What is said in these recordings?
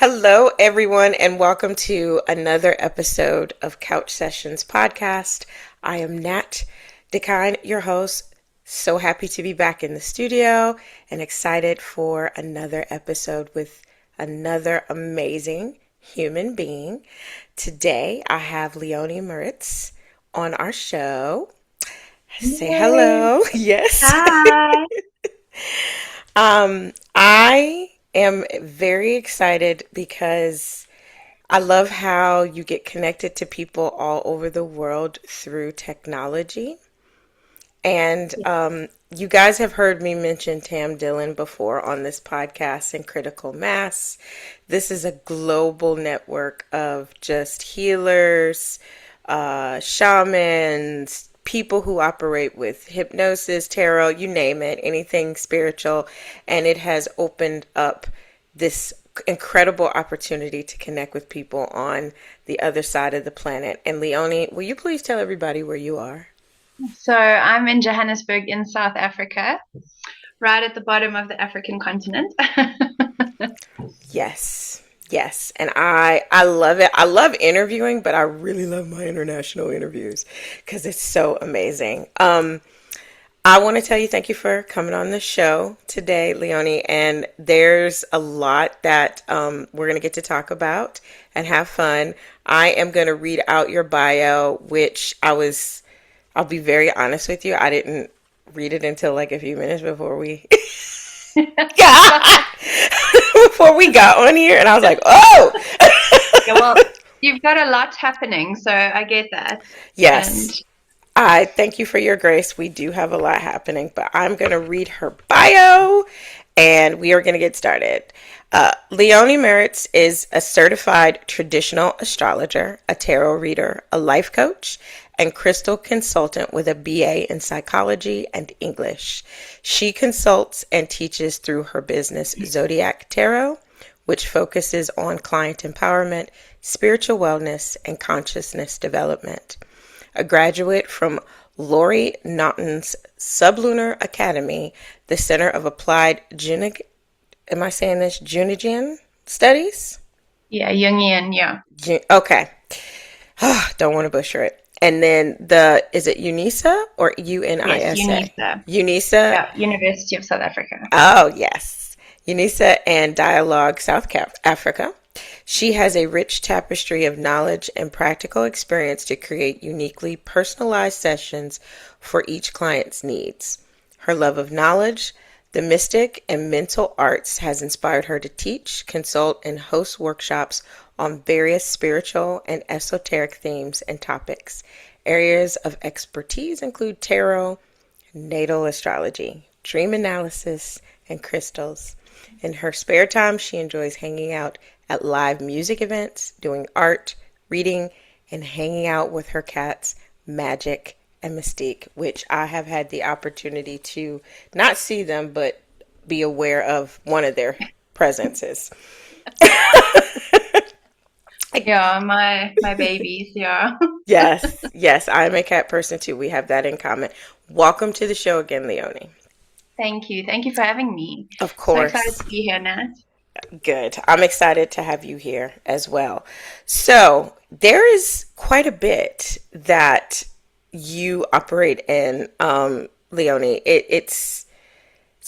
Hello, everyone, and welcome to another episode of Couch Sessions Podcast. I am Nat Dekine, your host. So happy to be back in the studio and excited for another episode with another amazing human being. Today, I have Leonie Maritz on our show. Say Yay. hello. Yes. Hi. I am very excited because I love how you get connected to people all over the world through technology. And you guys have heard me mention Tam Dillon before on this podcast and Critical Mass. This is a global network of just healers, shamans, people who operate with hypnosis, tarot, you name it, anything spiritual. And it has opened up this incredible opportunity to connect with people on the other side of the planet. And Leonie, will you please tell everybody where you are? So I'm in Johannesburg in South Africa, right at the bottom of the African continent. Yes. Yes. And I love it. I love interviewing, but I really love my international interviews because it's so amazing. I want to tell you thank you for coming on the show today, Leonie. And there's a lot that we're going to get to talk about and have fun. I am going to read out your bio, which I'll be very honest with you. I didn't read it until like a few minutes before we before we got on here, and I was like, "Oh, Yeah, well, you've got a lot happening, so I get that. And yes." I thank you for your grace. We do have a lot happening, but I'm going to read her bio and we are going to get started. Leonie Maritz is a certified traditional astrologer, a tarot reader, a life coach, and crystal consultant with a BA in psychology and English. She consults and teaches through her business Zodiac Tarot, which focuses on client empowerment, spiritual wellness, and consciousness development. A graduate from Lori Naughton's Sublunar Academy, the Center of Applied am I saying this? Jungian Studies? yeah, Jungian, yeah. Okay. Don't want to butcher it. And then is it UNISA or Yes, UNISA? UNISA. UNISA. Yeah, University of South Africa. Oh, yes. UNISA and Dialogue South Africa. She has a rich tapestry of knowledge and practical experience to create uniquely personalized sessions for each client's needs. Her love of knowledge, the mystic, and mental arts has inspired her to teach, consult, and host workshops on various spiritual and esoteric themes and topics. Areas of expertise include tarot, natal astrology, dream analysis, and crystals. In her spare time, she enjoys hanging out at live music events, doing art, reading, and hanging out with her cats, Magic and Mystique, which I have had the opportunity to not see them, but be aware of one of their presences. Yeah, my babies, yeah. Yes, yes, I'm a cat person too. We have that in common. Welcome to the show again, Leonie. Thank you. Thank you for having me. Of So excited course. to be here, Nat. Good. I'm excited to have you here as well. So, there is quite a bit that you operate in, Leonie. It's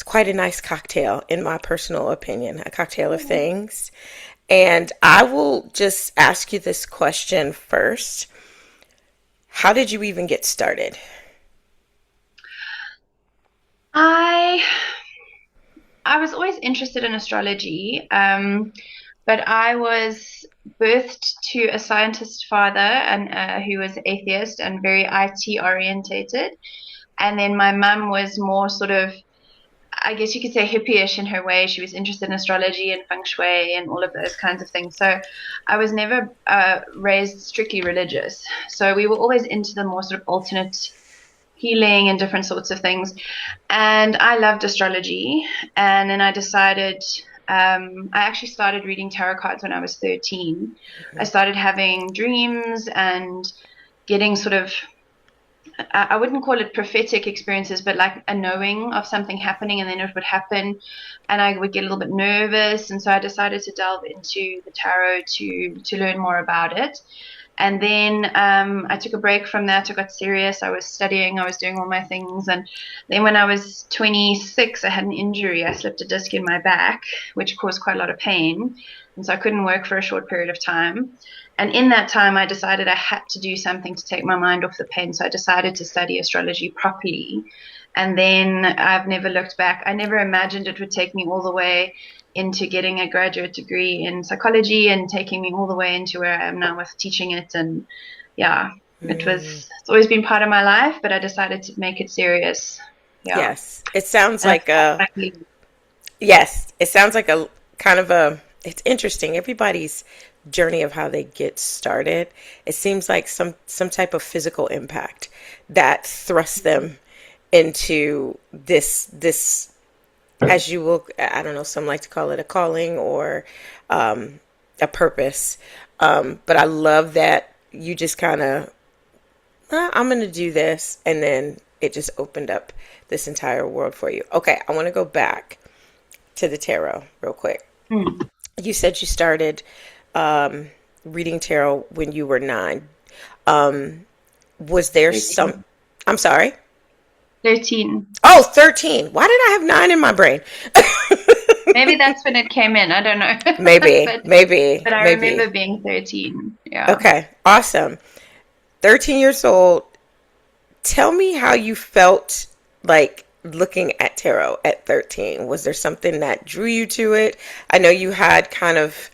quite a nice cocktail, in my personal opinion, a cocktail of things. And I will just ask you this question first. How did you even get started? I I was always interested in astrology, but I was birthed to a scientist father and who was atheist and very IT orientated. And then my mum was more sort of, I guess you could say, hippie-ish in her way. She was interested in astrology and feng shui and all of those kinds of things. So I was never raised strictly religious. So we were always into the more sort of alternate healing and different sorts of things. And I loved astrology. And then I decided, I actually started reading tarot cards when I was 13. I started having dreams and getting sort of I wouldn't call it prophetic experiences, but like a knowing of something happening, and then it would happen, and I would get a little bit nervous, and so I decided to delve into the tarot to learn more about it. And then I took a break from that. I got serious. I was studying. I was doing all my things. And then when I was 26, I had an injury. I slipped a disc in my back, which caused quite a lot of pain. And so I couldn't work for a short period of time. And in that time, I decided I had to do something to take my mind off the pain. So I decided to study astrology properly. And then I've never looked back. I never imagined it would take me all the way into getting a graduate degree in psychology and taking me all the way into where I am now with teaching it. And yeah, it's always been part of my life, but I decided to make it serious. Yeah. Yes. It sounds And like a, yes, it sounds like a kind of a, it's interesting. Everybody's journey of how they get started. It seems like some type of physical impact that thrusts them into this as you will, I don't know, some like to call it a calling or a purpose. But I love that you just kind of, I'm going to do this. And then it just opened up this entire world for you. Okay, I want to go back to the tarot real quick. mm, You said you started reading tarot when you were 9. Was there 13. I'm sorry? 13. Oh, 13. Why did I have 9 in my brain? Maybe that's when it came in. I don't know. Maybe, but maybe, but I maybe. remember being 13. Yeah. Okay, awesome. 13 years old. Tell me how you felt like looking at tarot at 13. Was there something that drew you to it? I know you had kind of,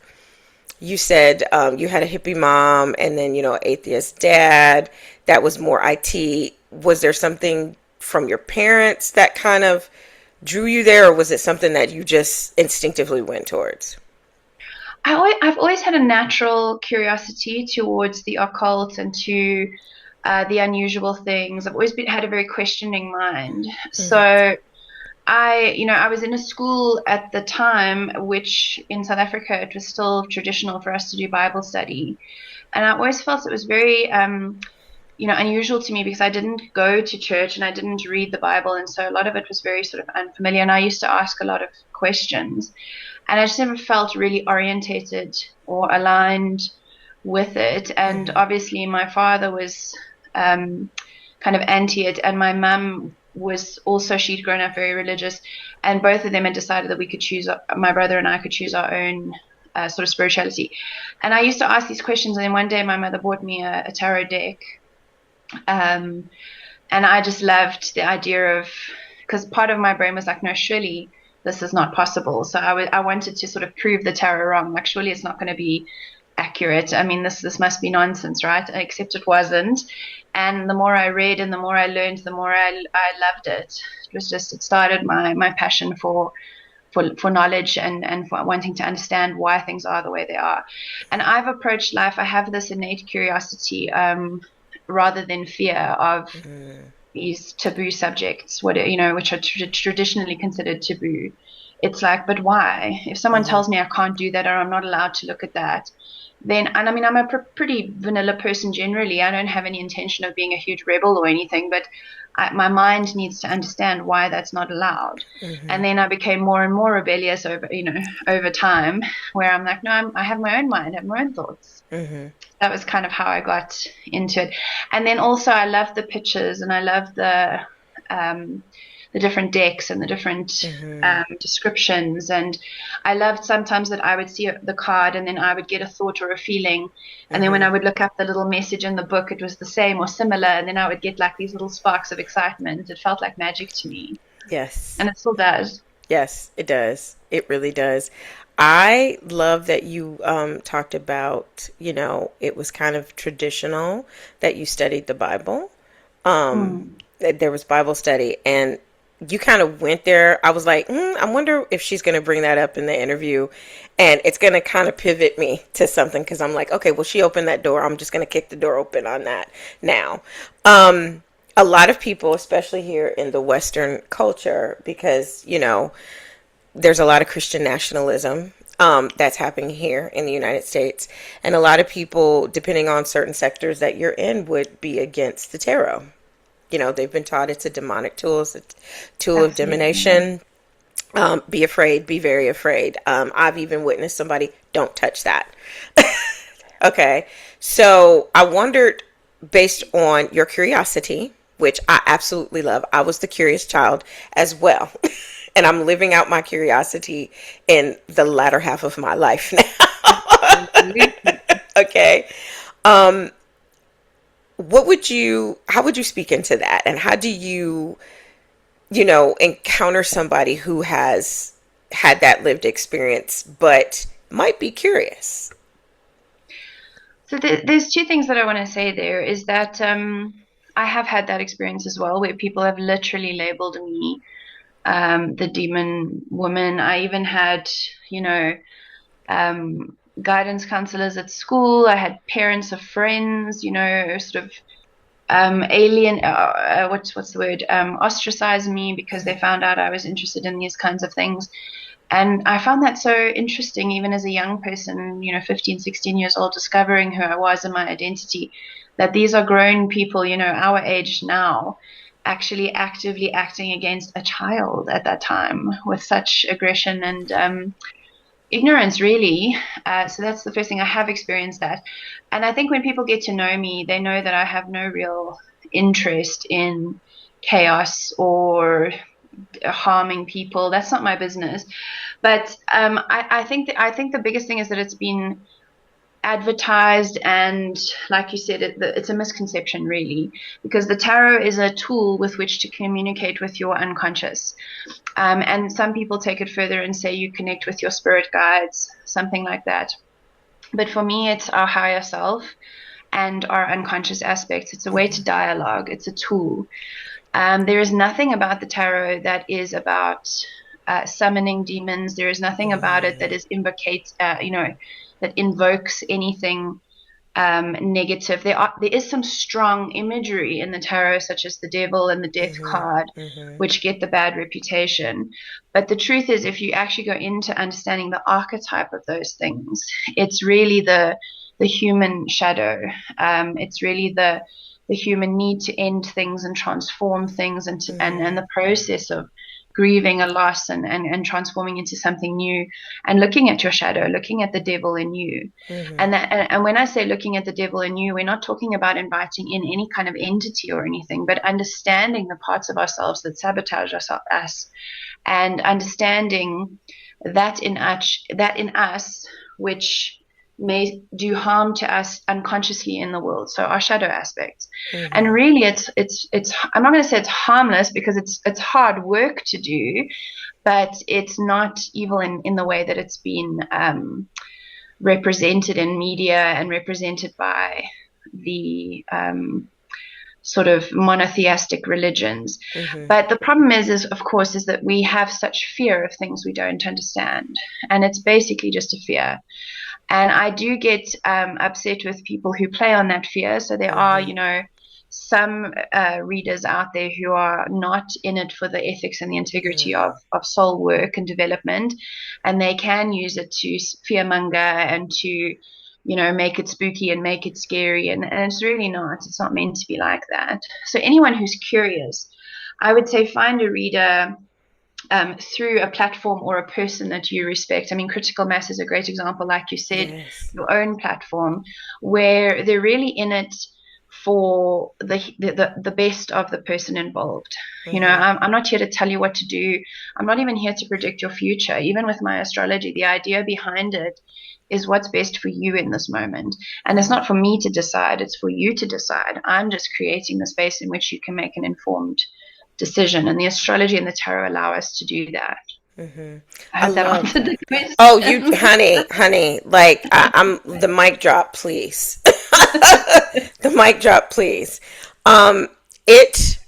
you said you had a hippie mom and then, atheist dad that was more IT. Was there something from your parents that kind of drew you there, or was it something that you just instinctively went towards? I've always had a natural curiosity towards the occult and to the unusual things. I've always had a very questioning mind. Mm-hmm. So I was in a school at the time, which in South Africa, it was still traditional for us to do Bible study. And I always felt it was very, unusual to me because I didn't go to church and I didn't read the Bible. And so a lot of it was very sort of unfamiliar. And I used to ask a lot of questions. And I just never felt really orientated or aligned with it. And Mm-hmm. obviously, my father was kind of anti it, and my mum was also, she'd grown up very religious, and both of them had decided that we could choose, my brother and I could choose our own sort of spirituality. And I used to ask these questions, and then one day my mother bought me a tarot deck. Um, and I just loved the idea of, because part of my brain was like, no, surely this is not possible. So I wanted to sort of prove the tarot wrong. Like, surely it's not going to be accurate. I mean, this must be nonsense, right? Except it wasn't. And the more I read and the more I learned, the more I loved it. It was just, it started my passion for knowledge and for wanting to understand why things are the way they are. And I've approached life, I have this innate curiosity, rather than fear of these taboo subjects, which are traditionally considered taboo. It's like, but why? If someone Mm-hmm. tells me I can't do that or I'm not allowed to look at that, then, and I mean, I'm a pretty vanilla person generally. I don't have any intention of being a huge rebel or anything, but my mind needs to understand why that's not allowed. Mm-hmm. And then I became more and more rebellious over time, where I'm like, no, I have my own mind, I have my own thoughts. Mm-hmm. That was kind of how I got into it. And then also I love the pictures and I love the different decks and the different Mm-hmm. descriptions. And I loved sometimes that I would see the card and then I would get a thought or a feeling. And then when Mm-hmm. I would look up the little message in the book, it was the same or similar. And then I would get like these little sparks of excitement. It felt like magic to me. Yes. And it still does. Yes, it does. It really does. I love that you talked about, it was kind of traditional that you studied the Bible. Mm. That there was Bible study, and you kind of went there. I was like, I wonder if she's going to bring that up in the interview, and it's going to kind of pivot me to something because I'm like, okay, well, she opened that door. I'm just going to kick the door open on that now. A lot of people, especially here in the Western culture, because, there's a lot of Christian nationalism that's happening here in the United States. And a lot of people, depending on certain sectors that you're in, would be against the tarot. they've been taught it's a demonic tool, it's a tool of Absolutely. divination. Be afraid, be very afraid. I've even witnessed somebody, don't touch that. Okay. So I wondered, based on your curiosity, which I absolutely love, I was the curious child as well. And I'm living out my curiosity in the latter half of my life now. Absolutely. Okay. How would you speak into that? And how do you, encounter somebody who has had that lived experience but might be curious? So there's two things that I want to say there is that I have had that experience as well, where people have literally labeled me the demon woman. I even had, you know, guidance counselors at school. I had parents of friends, sort of alien. What's the word? Ostracize me because they found out I was interested in these kinds of things. And I found that so interesting, even as a young person, 15, 16 years old, discovering who I was and my identity, that these are grown people, our age now, actually actively acting against a child at that time with such aggression and ignorance, really. So that's the first thing. I have experienced that. And I think when people get to know me, they know that I have no real interest in chaos or harming people. That's not my business. But I think the biggest thing is that it's been advertised, and like you said, it's a misconception, really, because the tarot is a tool with which to communicate with your unconscious. And some people take it further and say you connect with your spirit guides, something like that. But for me, it's our higher self and our unconscious aspects. It's a way to dialogue. It's a tool. There is nothing about the tarot that is about summoning demons. There is nothing about it that is that invokes anything negative. There is some strong imagery in the tarot, such as the devil and the death card, which get the bad reputation. But the truth is, if you actually go into understanding the archetype of those things, it's really the human shadow. It's really the human need to end things and transform things, and the process of grieving a loss and transforming into something new, and looking at your shadow, looking at the devil in you. And when I say looking at the devil in you, we're not talking about inviting in any kind of entity or anything, but understanding the parts of ourselves that sabotage us, and understanding that in us which may do harm to us unconsciously in the world. So our shadow aspects. And really it's I'm not going to say it's harmless, because it's hard work to do, but it's not evil in the way that it's been represented in media and represented by the sort of monotheistic religions. But the problem is of course, is that we have such fear of things we don't understand, and it's basically just a fear. And I do get upset with people who play on that fear. So there are, some readers out there who are not in it for the ethics and the integrity of soul work and development. And they can use it to fearmonger and to, make it spooky and make it scary. And it's really not. It's not meant to be like that. So anyone who's curious, I would say find a reader through a platform or a person that you respect. I mean, Critical Mass is a great example, like you said, Yes. your own platform, where they're really in it for the best of the person involved. I'm not here to tell you what to do. I'm not even here to predict your future. Even with my astrology, the idea behind it is what's best for you in this moment. And it's not for me to decide, it's for you to decide. I'm just creating the space in which you can make an informed decision, and the astrology and the tarot allow us to do that. I I hope that love answered that. the Oh, you, question. honey, like I'm the mic drop, please. The mic drop, please. It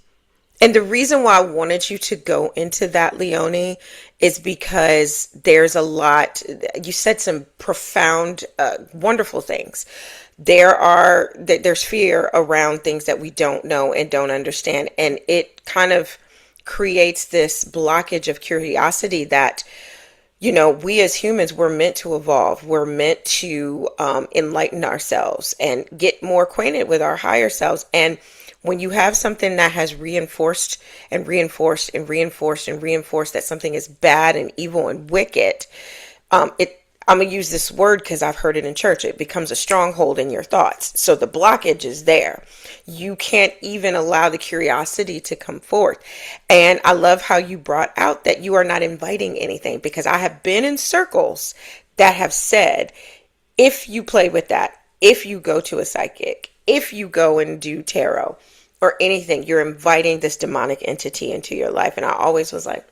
And the reason why I wanted you to go into that, Leonie, is because there's a lot, you said some profound, wonderful things. There's fear around things that we don't know and don't understand. And it kind of creates this blockage of curiosity that, we as humans, we're meant to evolve. We're meant to enlighten ourselves and get more acquainted with our higher selves. And When you have something that has reinforced and reinforced and reinforced and reinforced that something is bad and evil and wicked, it I'm gonna use this word because I've heard it in church. It becomes a stronghold in your thoughts. So the blockage is there. You can't even allow the curiosity to come forth. And I love how you brought out that you are not inviting anything, because I have been in circles that have said, if you play with that, if you go to a psychic, if you go and do tarot or anything, you're inviting this demonic entity into your life. And I always was like,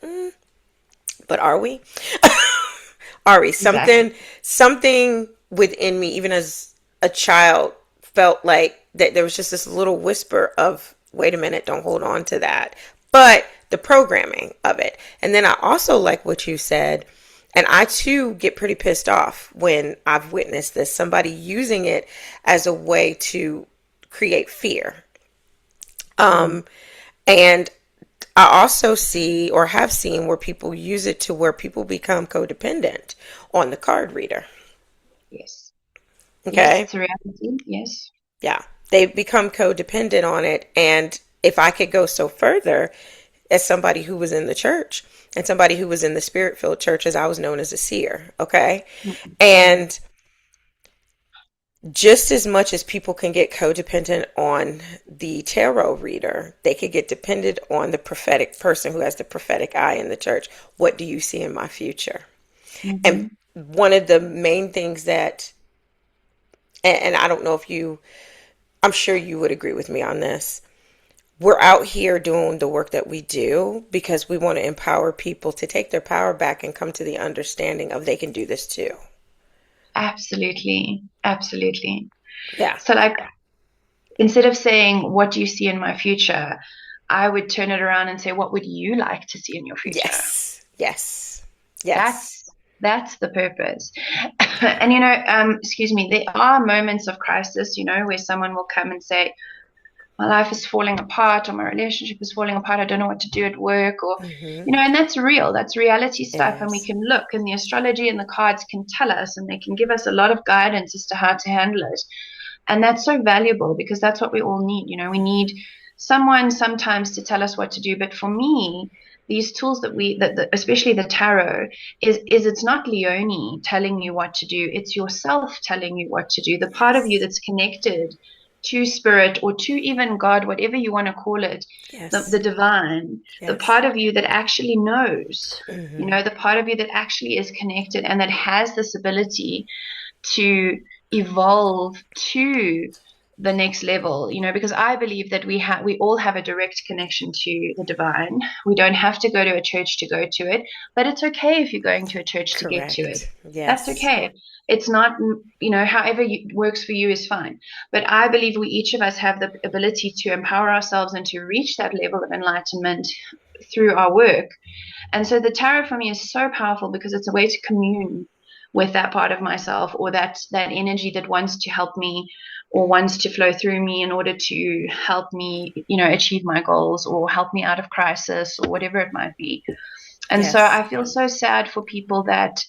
but are we? Ari, Exactly. something within me, even as a child, felt like that there was just this little whisper of, wait a minute, don't hold on to that. But the programming of it. And then I also like what you said, and I too get pretty pissed off when I've witnessed this, somebody using it as a way to create fear. Mm. And I also see or have seen where people use it to where people become codependent on the card reader. Yes. Yes, Okay. it's a reality. Yes. Yeah. They become codependent on it. And if I could go so further, as somebody who was in the church and somebody who was in the spirit filled churches, I was known as a seer. Okay. Mm-hmm. And just as much as people can get codependent on the tarot reader, they could get dependent on the prophetic person who has the prophetic eye in the church. What do you see in my future? And Mm-hmm. one of the main things that, and I don't know if you, I'm sure you would agree with me on this. We're out here doing the work that we do because we want to empower people to take their power back and come to the understanding of they can do this too. Absolutely. Absolutely. Yeah. So, like, instead of saying, "What do you see in my future?" I would turn it around and say, "What would you like to see in your future?" Yes. Yes. Yes. That's the purpose. And excuse me, there are moments of crisis, where someone will come and say, "My life is falling apart, or my relationship is falling apart. I don't know what to do at work," or Mm-hmm. and that's real. That's reality It stuff, and we is. can look, and the astrology and the cards can tell us, and they can give us a lot of guidance as to how to handle it. And that's so valuable because that's what we all need. We need someone sometimes to tell us what to do. But for me, these tools that especially the tarot, is it's not Leonie telling you what to do. It's yourself telling you what to do. The part of you Yes. that's connected to spirit or to even God, whatever you want to call it, the Yes. divine, the Yes. part of you that actually knows, Mm-hmm. the part of you that actually is connected and that has this ability to evolve to the next level, because I believe that we all have a direct connection to the divine. We don't have to go to a church to go to it, but it's okay if you're going to a church to get to it. Correct. That's Yes. okay. It's not, however works for you is fine. But I believe we each of us have the ability to empower ourselves and to reach that level of enlightenment through our work. And so the tarot for me is so powerful because it's a way to commune with that part of myself, or that energy that wants to help me or wants to flow through me in order to help me, achieve my goals or help me out of crisis or whatever it might be. And so Yes. I feel so sad for people that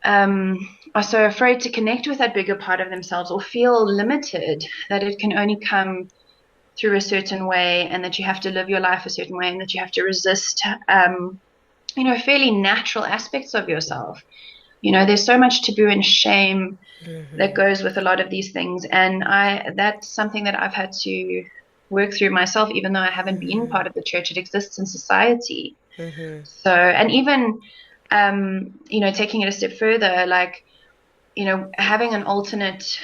um, are so afraid to connect with that bigger part of themselves or feel limited, that it can only come through a certain way and that you have to live your life a certain way and that you have to resist fairly natural aspects of yourself. There's so much taboo and shame that Mm-hmm. goes with a lot of these things, and that's something that I've had to work through myself, even though I haven't been Mm-hmm. part of the church. It exists in society. Mm-hmm. So, and even taking it a step further, like, having an alternate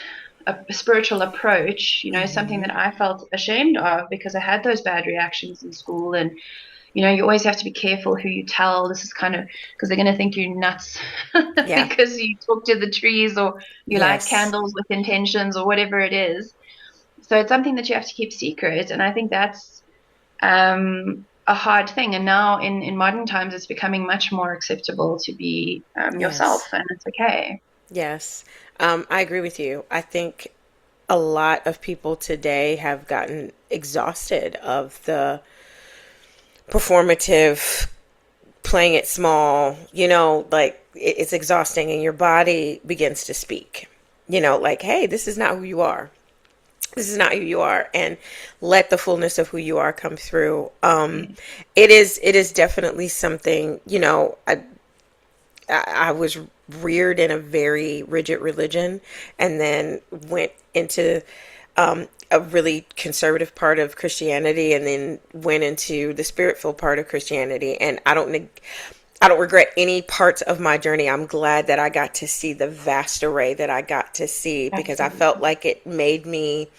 a spiritual approach, is something Mm-hmm. that I felt ashamed of because I had those bad reactions in school. And you always have to be careful who you tell. This is kind of because they're going to think you're nuts Yeah. because you talk to the trees or you light Yes. candles with intentions or whatever it is. So it's something that you have to keep secret. And I think that's a hard thing. And now in modern times, it's becoming much more acceptable to be yourself, Yes. and it's okay. Yes. I agree with you. I think a lot of people today have gotten exhausted of the performative, playing it small, like it's exhausting and your body begins to speak, like, hey, this is not who you are. this is not who you are, and let the fullness of who you are come through. Yeah. It is definitely something, you know, I was reared in a very rigid religion, and then went into a really conservative part of Christianity, and then went into the spirit-filled part of Christianity. And I don't regret any parts of my journey. I'm glad that I got to see the vast array that I got to see, because I felt Absolutely. like it made me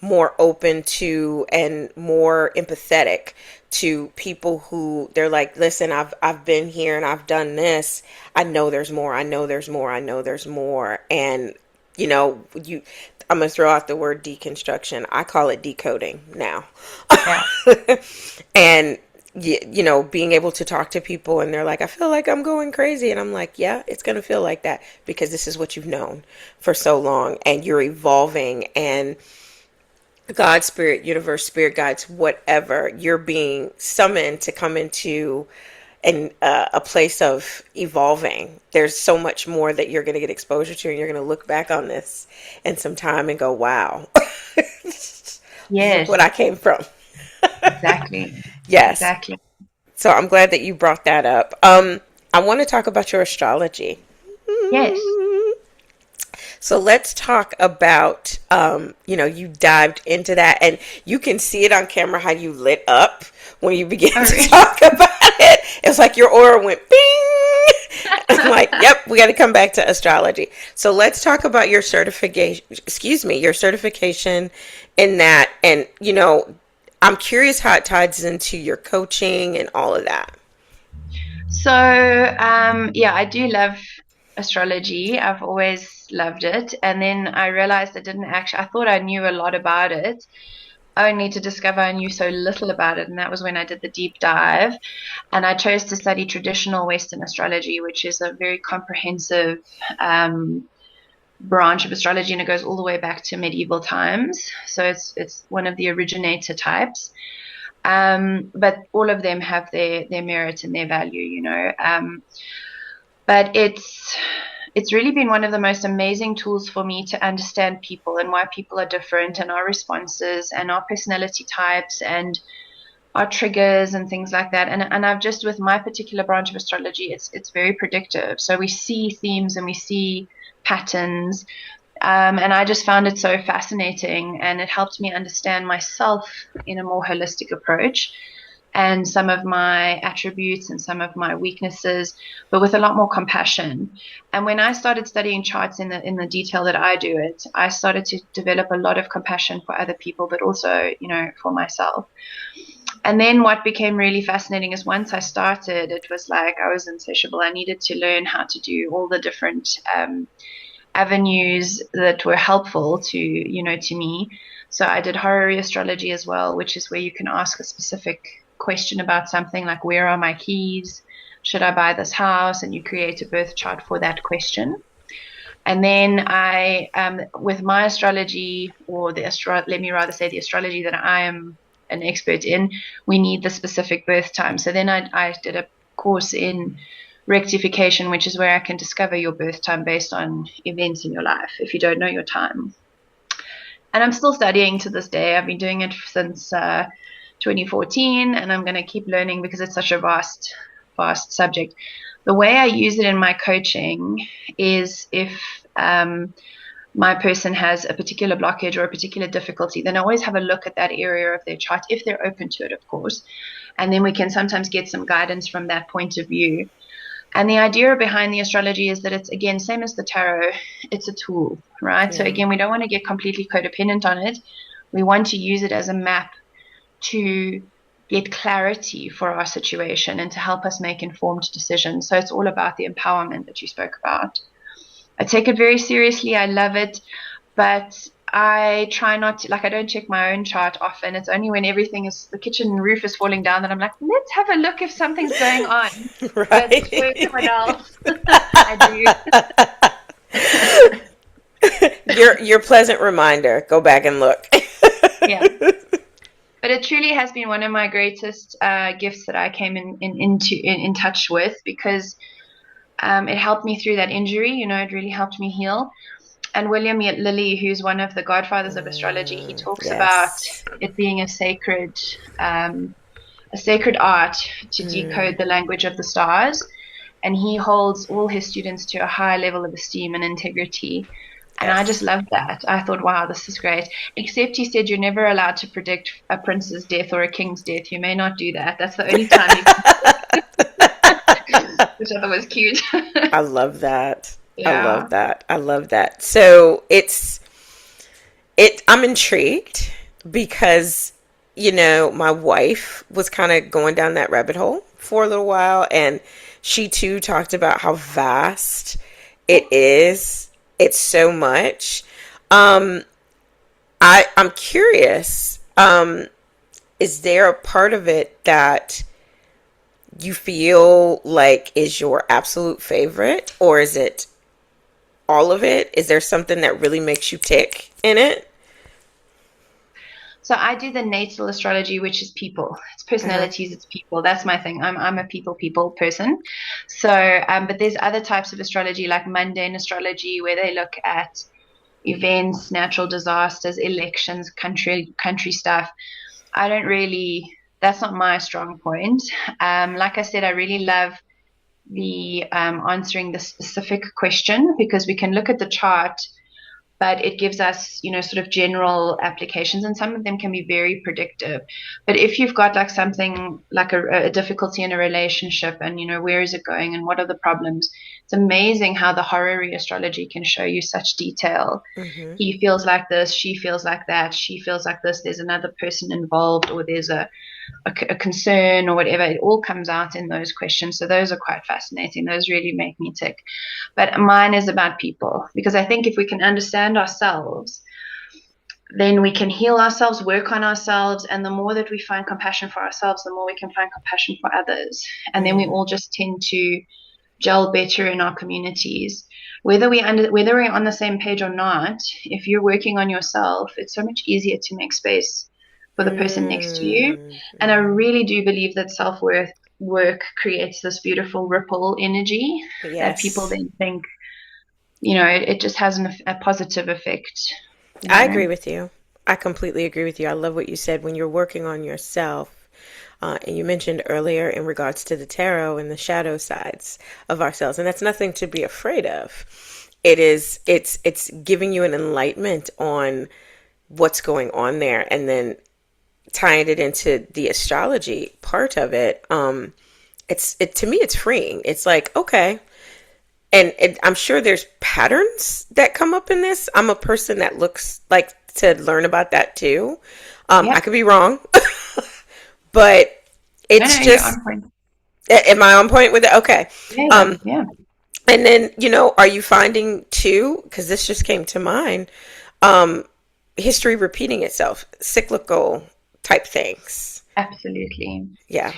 more open to and more empathetic to people who they're like, listen, I've been here and I've done this. I know there's more. I know there's more. I know there's more. And you know, you I'm gonna throw out the word deconstruction. I call it decoding now. Yeah. And you know, being able to talk to people and they're like, I feel like I'm going crazy, and I'm like, yeah, it's going to feel like that, because this is what you've known for so long, and you're evolving, and God, spirit, universe, spirit guides, whatever, you're being summoned to come into a place of evolving. There's so much more that you're going to get exposure to, and you're going to look back on this in some time and go, wow, look what Yes, I came from. exactly. Yes. Exactly. So I'm glad that you brought that up. I want to talk about your astrology. Yes. So let's talk about, you know, you dived into that, and you can see it on camera how you lit up when you began Oh, to really? talk about it. It's like your aura went bing. I'm like, yep, we got to come back to astrology. So let's talk about your certification, excuse me, your certification in that. And, you know, I'm curious how it ties into your coaching and all of that. So, yeah, I do love astrology. I've always loved it. And then I realized I thought I knew a lot about it, only to discover I knew so little about it. And that was when I did the deep dive. And I chose to study traditional Western astrology, which is a very comprehensive branch of astrology, and it goes all the way back to medieval times. So it's one of the originator types. But all of them have their merit and their value, you know. But it's really been one of the most amazing tools for me to understand people and why people are different, and our responses and our personality types and our triggers and things like that. And I've just, with my particular branch of astrology, it's very predictive. So we see themes and we see patterns. And I just found it so fascinating, and it helped me understand myself in a more holistic approach, and some of my attributes and some of my weaknesses, but with a lot more compassion. And when I started studying charts in the detail that I do it, I started to develop a lot of compassion for other people, but also, you know, for myself. And then what became really fascinating is once I started, it was like I was insatiable. I needed to learn how to do all the different avenues that were helpful to, you know, to me. So I did horary astrology as well, which is where you can ask a specific question about something, like where are my keys? Should I buy this house? And you create a birth chart for that question. And then with my astrology, or let me rather say the astrology that I am an expert in, we need the specific birth time. So then I did a course in rectification, which is where I can discover your birth time based on events in your life if you don't know your time. And I'm still studying to this day. I've been doing it since 2014, and I'm going to keep learning because it's such a vast subject. The way I use it in my coaching is if my person has a particular blockage or a particular difficulty, then I always have a look at that area of their chart, if they're open to it, of course. And then we can sometimes get some guidance from that point of view. And the idea behind the astrology is that it's, again, same as the tarot, it's a tool, right? So Yeah. again, we don't want to get completely codependent on it. We want to use it as a map to get clarity for our situation and to help us make informed decisions. So it's all about the empowerment that you spoke about. I take it very seriously. I love it, but I try not to, like, I don't check my own chart often. It's only when the kitchen roof is falling down, that I'm like, let's have a look if something's going on. But for everyone Right. else, I do. Your pleasant reminder. Go back and look. Yeah. But it truly has been one of my greatest gifts that I came in touch with, because it helped me through that injury. You know, it really helped me heal. And William Lilly, who's one of the godfathers of astrology, he talks about Yes. it being a sacred art to decode the language of the stars. And he holds all his students to a high level of esteem and integrity. And I just Yes. loved that. I thought, wow, this is great. Except he said you're never allowed to predict a prince's death or a king's death. You may not do that. That's the only time you can, which I thought was cute. I love that. I Yeah. love that. I love that. So I'm intrigued because my wife was kind of going down that rabbit hole for a little while, and she too talked about how vast it is. It's so much. Um I'm curious. Is there a part of it that you feel like is your absolute favorite, or is it all of it? Is there something that really makes you tick in it? So I do the natal astrology, which is people. It's Uh-huh. personalities, it's people. That's my thing. I'm a people person. So, but there's other types of astrology like mundane astrology where they look at events, natural disasters, elections, country stuff. I don't really. That's not my strong point. Like I said, I really love the answering the specific question because we can look at the chart, but it gives us, sort of general applications, and some of them can be very predictive. But if you've got like something like a difficulty in a relationship, and where is it going and what are the problems, it's amazing how the horary astrology can show you such detail. Mhm. He feels like this, she feels like that, she feels like this, there's another person involved, or there's a concern or whatever. It all comes out in those questions. So those are quite fascinating. Those really make me tick. But mine is about people because I think if we can understand ourselves, then we can heal ourselves, work on ourselves. And the more that we find compassion for ourselves, the more we can find compassion for others. And then we Mm. all just tend to gel better in our communities. Whether we're on the same page or not, if you're working on yourself, it's so much easier to make space for the person next to you. Mm. And I Mhm. really do believe that self-worth work creates this beautiful ripple energy that people Yes. then think, it just has a positive effect, I agree with you. I completely agree with you. I love what you said when you're working on yourself. And you mentioned earlier in regards to the tarot and the shadow sides of ourselves, and that's nothing to be afraid of. It's giving you an enlightenment on what's going on there, and then tying it into the astrology part of it. To me, it's freeing. It's like, okay, and I'm sure there's patterns that come up in this. I'm a person that looks like to learn about that too. I Yeah. could be wrong, but No, it's no, you're just, on point. am I on point with it? Okay. Yeah, yeah, Um, yeah. and then, are you finding too, because this just came to mind, history repeating itself, cyclical type things? Absolutely. Yeah.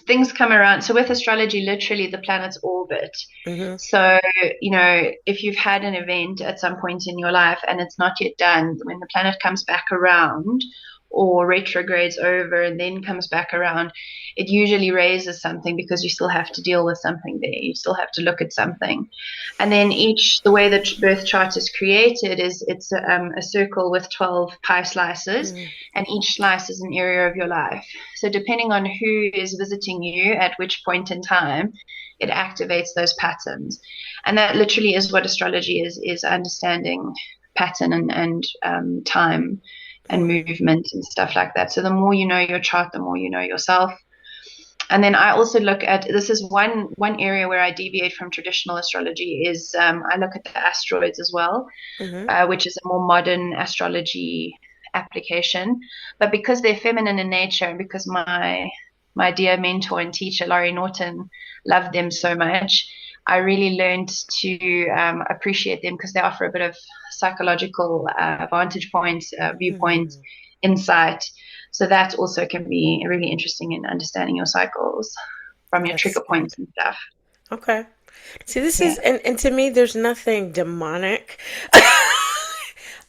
Things come around. So with astrology, literally the planets orbit. Hmm. So, if you've had an event at some point in your life and it's not yet done, when the planet comes back around or retrogrades over and then comes back around, it usually raises something because you still have to deal with something there. You still have to look at something. And then the way the birth chart is created is it's a circle with 12 pie slices, Mm. and each slice is an area of your life. So depending on who is visiting you at which point in time, it activates those patterns. And that literally is what astrology is understanding pattern and time and Mm. movement and stuff like that. So the more you know your chart, the more you know yourself. And then I also look at, this is one area where I deviate from traditional astrology, is I look at the asteroids as well, Hmm. which is a more modern astrology application. But because they're feminine in nature, and because my dear mentor and teacher Laurie Norton loved them so much, I really learned to appreciate them because they offer a bit of psychological vantage points, viewpoint, Hmm. insight. So that also can be really interesting in understanding your cycles from your That's trigger good. points and stuff. Okay. See, this Yeah. is, and to me, there's nothing demonic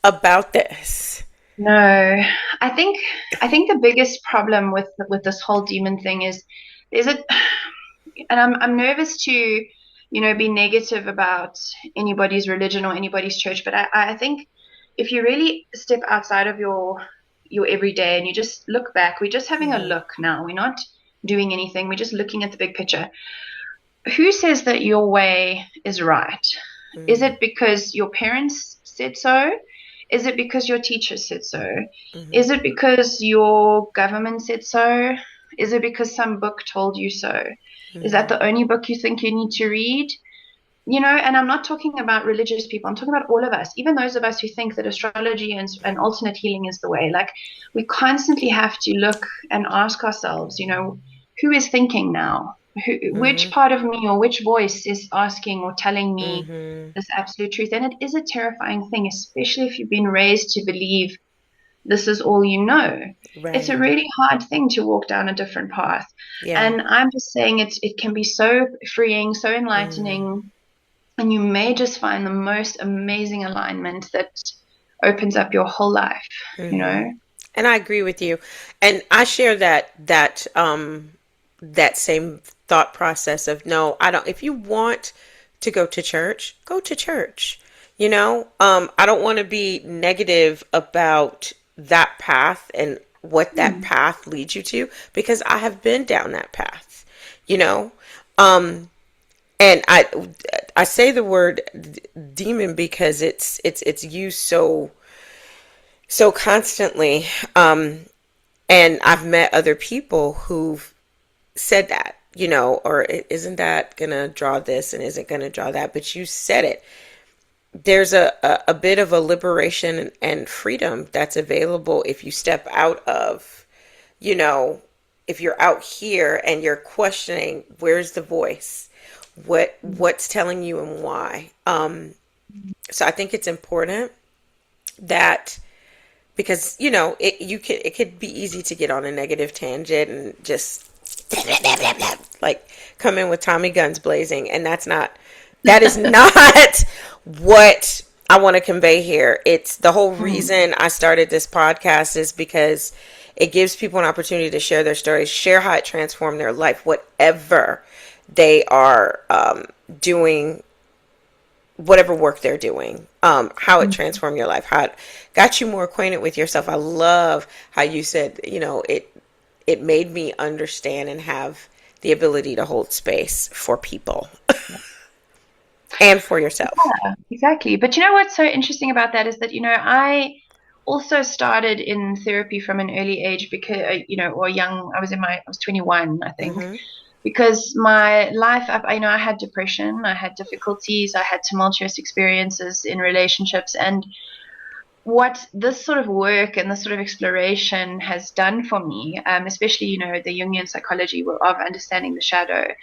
about this. No, I think I think the biggest problem with this whole demon thing is there's a, and I'm nervous to be negative about anybody's religion or anybody's church. But I think if you really step outside of your everyday and you just look back, we're just having a look now. We're not doing anything. We're just looking at the big picture. Who says that your way is right? Is it because your parents said so? Is it because your teacher said so? Is it because your government said so? Is it because some book told you so? Is that the only book you think you need to read? And I'm not talking about religious people. I'm talking about all of us, even those of us who think that astrology and alternate healing is the way. Like, we constantly have to look and ask ourselves, who is thinking now? Which part of me or which voice is asking or telling me this absolute truth? And it is a terrifying thing, especially if you've been raised to believe this is all you know. Right. It's a really hard thing to walk down a different path. Yeah. And I'm just saying it can be so freeing, so enlightening. And you may just find the most amazing alignment that opens up your whole life, And I agree with you. And I share that same thought process of, no, I don't. If you want to go to church, go to church. I don't want to be negative about that path and what that path leads you to, because I have been down that path, and I say the word demon because it's used so constantly, and I've met other people who've said that, or isn't that gonna draw this and isn't gonna draw that, but you said it. There's a bit of a liberation and freedom that's available if you step out of, if you're out here and you're questioning, where's the voice, what's telling you and why. So I think it's important that, because it could be easy to get on a negative tangent and just like come in with Tommy guns blazing, and that is not what I want to convey here. It's the whole reason I started this podcast is because it gives people an opportunity to share their stories, share how it transformed their life, whatever they are doing, whatever work they're doing, how it transformed your life, how it got you more acquainted with yourself. I love how you said, it made me understand and have the ability to hold space for people and for yourself. Yeah, exactly. But what's so interesting about that is that, I also started in therapy from an early age because, or young, I was 21, I think, because my life, I had depression, I had difficulties, I had tumultuous experiences in relationships. And what this sort of work and this sort of exploration has done for me, especially, the Jungian psychology of understanding the shadow,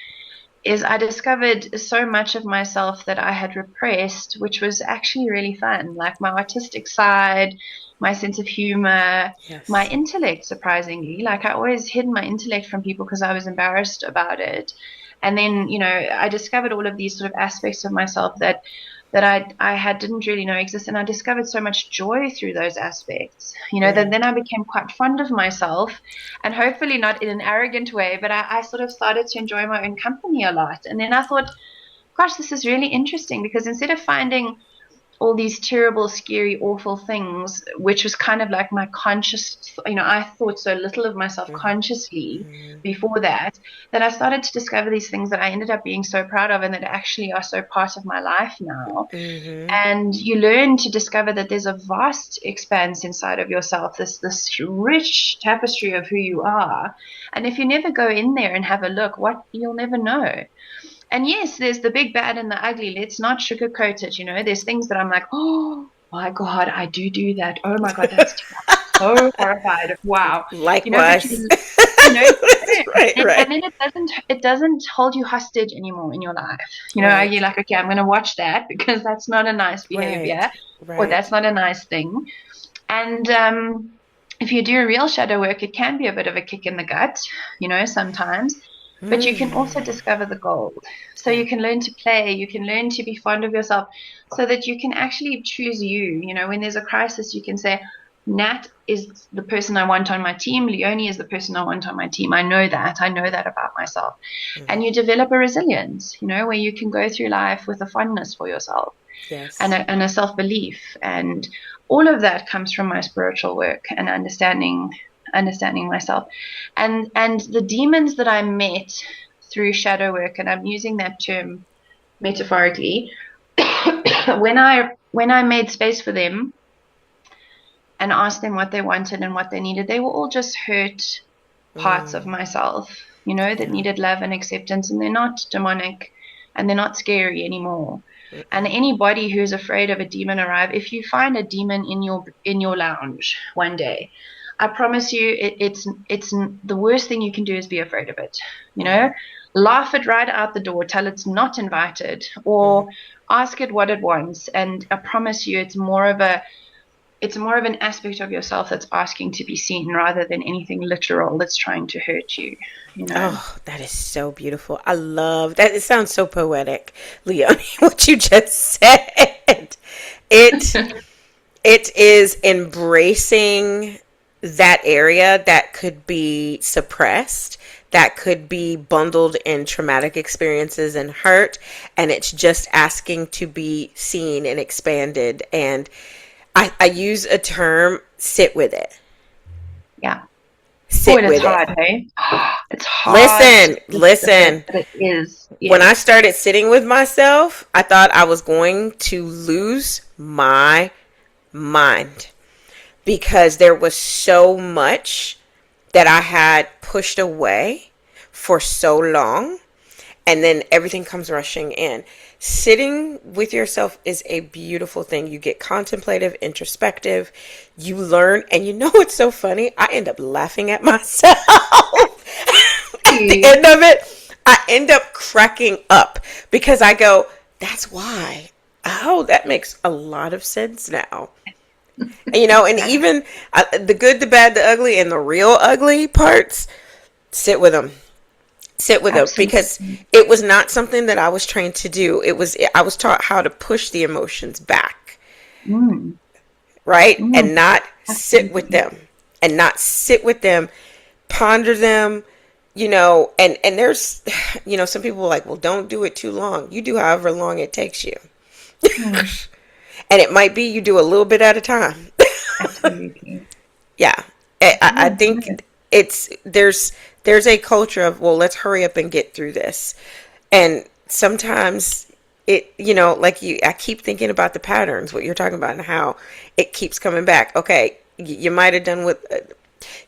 is I discovered so much of myself that I had repressed, which was actually really fun. Like my artistic side, my sense of humor, my intellect, surprisingly. Like I always hid my intellect from people because I was embarrassed about it. And then, I discovered all of these sort of aspects of myself that I didn't really know exist, and I discovered so much joy through those aspects. Then I became quite fond of myself, and hopefully not in an arrogant way, but I sort of started to enjoy my own company a lot. And then I thought, gosh, this is really interesting, because instead of finding all these terrible, scary, awful things, which was kind of like my conscious, I thought so little of myself consciously before that I started to discover these things that I ended up being so proud of and that actually are so part of my life now. And you learn to discover that there's a vast expanse inside of yourself, this rich tapestry of who you are. And if you never go in there and have a look, you'll never know. And yes, there's the big, bad, and the ugly. Let's not sugarcoat it. There's things that I'm like, oh my God, I do that. Oh my God, that's so horrified. Wow. Likewise. Right. And then it doesn't hold you hostage anymore in your life. You're like, okay, I'm going to watch that because that's not a nice behavior, or that's not a nice thing. And if you do real shadow work, it can be a bit of a kick in the gut, sometimes. But you can also discover the gold. So you can learn to play, you can learn to be fond of yourself, so that you can actually choose you. When there's a crisis, you can say, Nat is the person I want on my team. Leonie is the person I want on my team. I know that. I know that about myself. And you develop a resilience, where you can go through life with a fondness for yourself and Yes. a self-belief. And all of that comes from my spiritual work and understanding myself. And the demons that I met through shadow work, and I'm using that term metaphorically, when I made space for them and asked them what they wanted and what they needed, they were all just hurt parts of myself, that Yeah. needed love and acceptance, and they're not demonic and they're not scary anymore. And anybody who's afraid of a demon arrive, if you find a demon in your lounge one day, I promise you, it's the worst thing you can do is be afraid of it. Laugh it right out the door, tell it's not invited, or ask it what it wants, and I promise you, it's more of an aspect of yourself that's asking to be seen rather than anything literal that's trying to hurt you. Oh, that is so beautiful. I love that. It sounds so poetic, Leonie, what you just said. It it is embracing that area that could be suppressed, that could be bundled in traumatic experiences and hurt, and it's just asking to be seen and expanded. And I use a term, sit with it. Yeah. Oh, Sit and it's with it. hard, hey? It's hard to Listen, sit with it, listen. but it is. When I Yes. started sitting with myself, I thought I was going to lose my mind because there was so much that I had pushed away for so long, and then everything comes rushing in. Sitting with yourself is a beautiful thing. You get contemplative, introspective, you learn, and what's so funny? I end up laughing at myself. At the end of it, I end up cracking up because I go, that's why. Oh, that makes a lot of sense now. And even the good, the bad, the ugly, and the real ugly parts, sit with them. Sit with them because Absolutely. it was not something that I was trained to do. I was taught how to push the emotions back, Mm, right? mm, And not sit with absolutely. them. And not sit with them, ponder them, and there's some people are like, well, don't do it too long. You do however long it takes you. Mm, And it might be you do a little bit at a time. absolutely. Yeah. I No, no. think there's a culture of, well, let's hurry up and get through this. And sometimes like I keep thinking about the patterns, what you're talking about, and how it keeps coming back. Okay, you might have done with,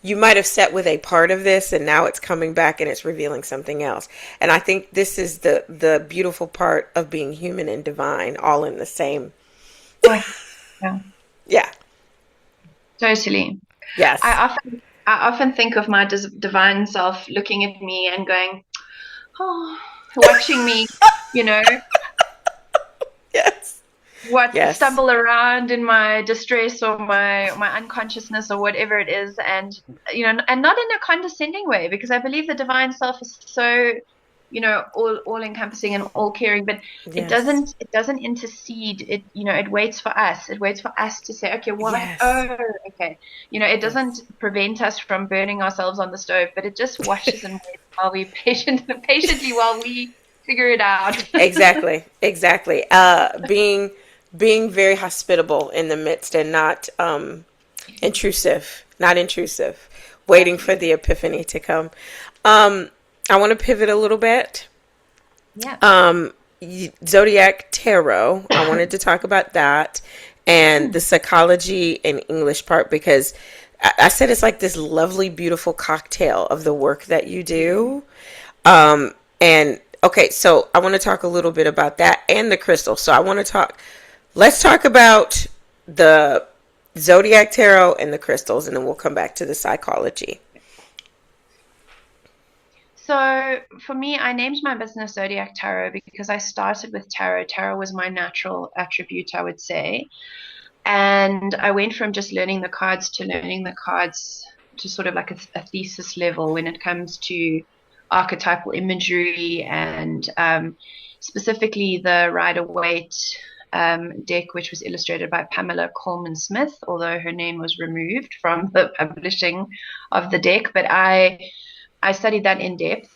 you might have set with a part of this, and now it's coming back and it's revealing something else. And I think this is the beautiful part of being human and divine, all in the same. Oh, yeah, Yeah. totally. Yes. I often think of my divine self looking at me and going, oh, watching me, you know, Yes. what Yes. stumble around in my distress or my unconsciousness or whatever it is, and and not in a condescending way, because I believe the divine self is so all encompassing and all caring, but Yes. it doesn't intercede. It waits for us. It waits for us to say, okay, what? Yes. Oh, okay. It doesn't Yes. prevent us from burning ourselves on the stove, but it just watches and waits while we patiently while we figure it out. Exactly. Exactly. Being very hospitable in the midst, and not intrusive. Not intrusive. Waiting for Exactly. the epiphany to come. Um, I want to pivot a little bit. Yeah. Um, Zodiac Tarot. I wanted to talk about that and the Hmm. psychology and English part, because I said it's like this lovely, beautiful cocktail of the work that you do. And okay, so I want to talk a little bit about that and the crystal. So let's talk about the Zodiac Tarot and the crystals, and then we'll come back to the psychology. So for me, I named my business Zodiac Tarot because I started with tarot. Tarot was my natural attribute, I would say. And I went from just learning the cards to learning the cards to sort of like a thesis level when it comes to archetypal imagery and specifically the Rider Waite deck, which was illustrated by Pamela Coleman Smith, although her name was removed from the publishing of the deck. But I studied that in depth.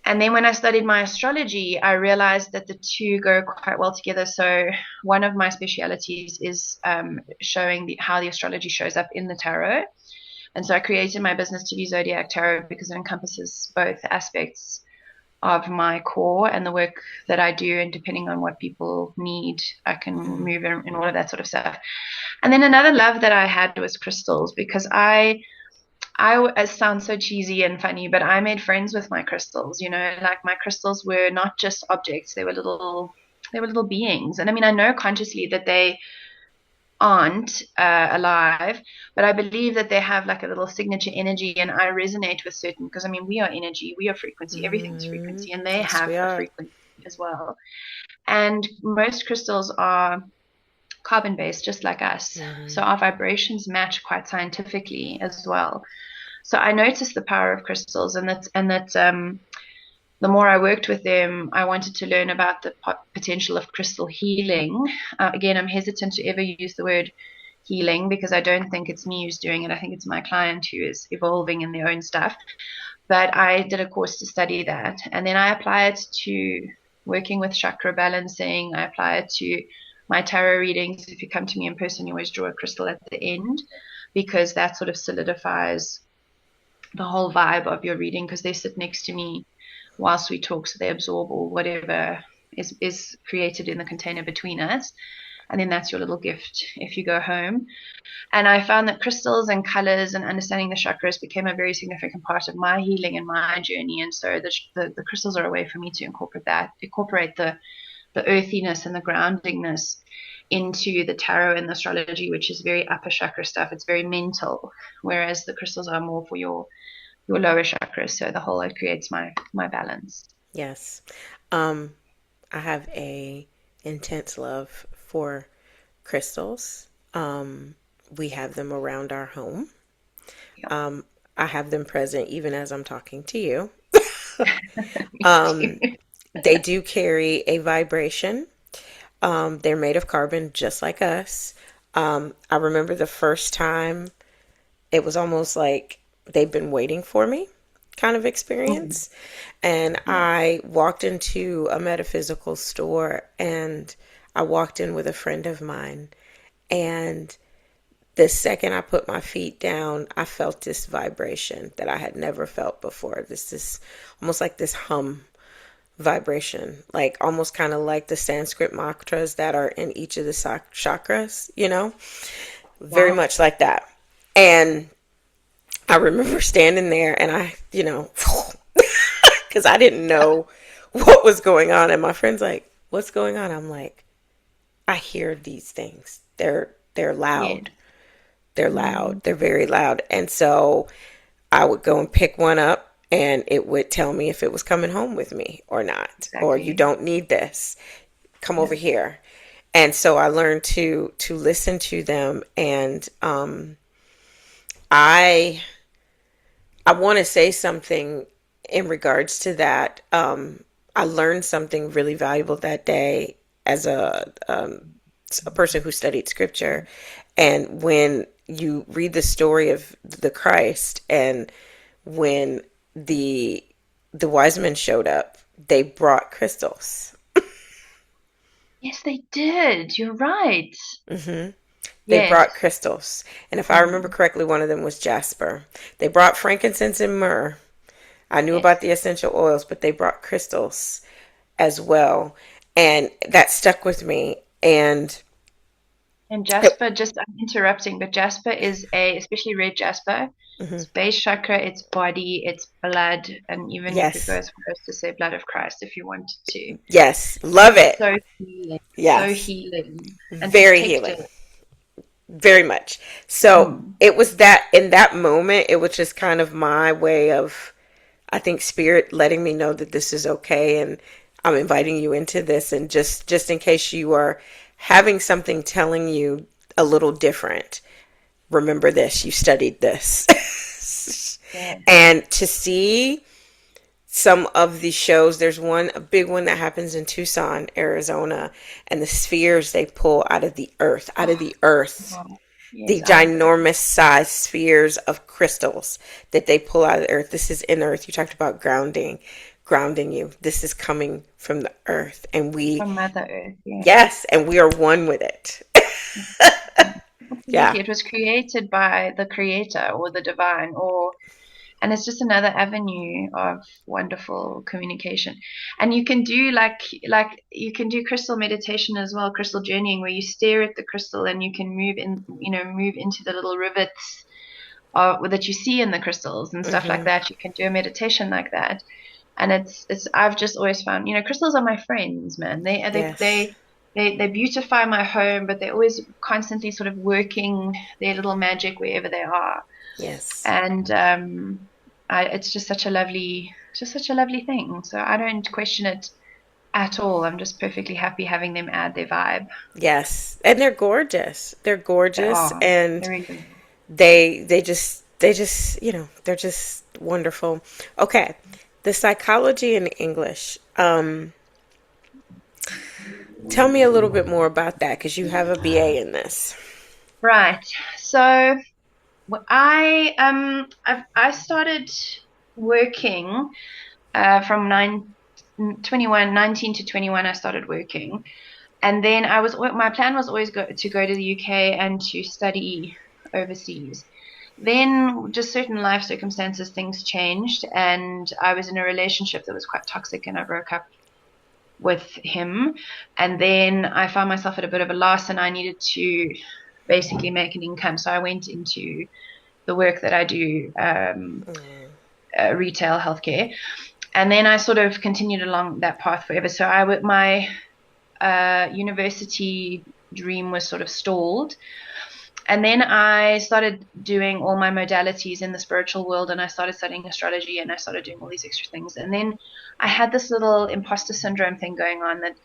And then when I studied my astrology, I realized that the two go quite well together. So one of my specialities is showing how the astrology shows up in the tarot. And so I created my business to be Zodiac Tarot because it encompasses both aspects of my core and the work that I do. And depending on what people need, I can move in all of that sort of stuff. And then another love that I had was crystals, because it sounds so cheesy and funny, but I made friends with my crystals. Like my crystals were not just objects; they were little beings. And I mean, I know consciously that they aren't alive, but I believe that they have like a little signature energy, and I resonate with certain. Because I mean, we are energy, we are frequency, everything's frequency, and they Yes, have we a are. frequency as well. And most crystals are carbon based, just like us. So our vibrations match quite scientifically as well. So I noticed the power of crystals, and that the more I worked with them, I wanted to learn about the potential of crystal healing. Again, I'm hesitant to ever use the word healing because I don't think it's me who's doing it. I think it's my client who is evolving in their own stuff. But I did a course to study that, and then I apply it to working with chakra balancing. I apply it to my tarot readings. If you come to me in person, you always draw a crystal at the end, because that sort of solidifies the whole vibe of your reading, because they sit next to me whilst we talk, so they absorb all whatever is created in the container between us. And then that's your little gift if you go home. And I found that crystals and colors and understanding the chakras became a very significant part of my healing and my journey. And so the crystals are a way for me to incorporate the earthiness and the groundingness into the tarot and the astrology, which is very upper chakra stuff. It's very mental, whereas the crystals are more for your lower chakras. So the whole, it creates my balance. Yes. I have a intense love for crystals. We have them around our home. Yeah. I have them present even as I'm talking to you. Me too. They do carry a vibration. They're made of carbon just like us. I remember the first time, it was almost like they've been waiting for me kind of Mm. experience. And Yeah. I walked into a metaphysical store, and I walked in with a friend of mine. And the second I put my feet down, I felt this vibration that I had never felt before. This almost like this hum vibration, like almost kind of like the Sanskrit mantras that are in each of the chakras, very Wow. much like that. And I remember standing there, and I, because I didn't know what was going on. And my friend's like, "What's going on?" I'm like, "I hear these things. They're Yeah. loud. They're Mm. loud. They're very loud." And so I would go and pick one up, and it would tell me if it was coming home with me or not, or you Exactly. don't need this. Come over Yeah. here. And so I learned to listen to them, and I I want to say something in regards to that. I learned something really valuable that day as a person who studied scripture. And when you read the story of the Christ, and when the the wise men showed up, they brought crystals. Yes, they did. You're right. They brought Yes. crystals. And if I remember Mm. correctly, one of them was jasper. They brought frankincense and myrrh. I knew about Yes. the essential oils, but they brought crystals as well. And that stuck with me. And And it, Jasper, just I'm interrupting, but Jasper is especially red Jasper. It's base chakra, it's body, it's blood, and even you could go yes, as far as to say blood of Christ if you wanted to. yes, And love it's it. so Yes, healing and very protective. healing. Very much. So Mm. it was that in that moment, it was just kind of my way of, I think, spirit letting me know that this is okay, and I'm inviting you into this. And just in case you are having something telling you a little different, remember this, you studied this. Yeah. And to see some of the shows. There's one, a big one that happens in Tucson, Arizona, and the spheres they pull out of Oh, the earth, wow. the Yes, ginormous size spheres of crystals that they pull out of the earth. This is in earth. You talked about grounding you. This is coming from the earth, and from Mother Earth. Yes. yes, and we are one with it. Yeah. Absolutely. It was created by the creator or the divine, or and it's just another avenue of wonderful communication. And you can do like you can do crystal meditation as well, crystal journeying, where you stare at the crystal and you can move in, move into the little rivets that you see in the crystals and stuff like Hmm. that. You can do a meditation like that. And it's I've just always found, crystals are my friends, man. Yes. They beautify my home, but they're always constantly sort of working their little magic wherever they are. Yes. And it's just such a lovely thing. So I don't question it at all. I'm just perfectly happy having them add their vibe. Yes. And they're gorgeous. They're They gorgeous, are. and They really are. they just they're just wonderful. Okay. The psychology in English. Tell me a little bit more about that, because you have a BA in this. Right. So I started working from 19 to 21. I started working, and then my plan was always to go to the UK and to study overseas. Then just certain life circumstances, things changed, and I was in a relationship that was quite toxic, and I broke up with him. And then I found myself at a bit of a loss, and I needed to basically make an income. So I went into the work that I do, retail healthcare, and then I sort of continued along that path forever. So my university dream was sort of stalled. And then I started doing all my modalities in the spiritual world, and I started studying astrology, and I started doing all these extra things. And then I had this little imposter syndrome thing going on that,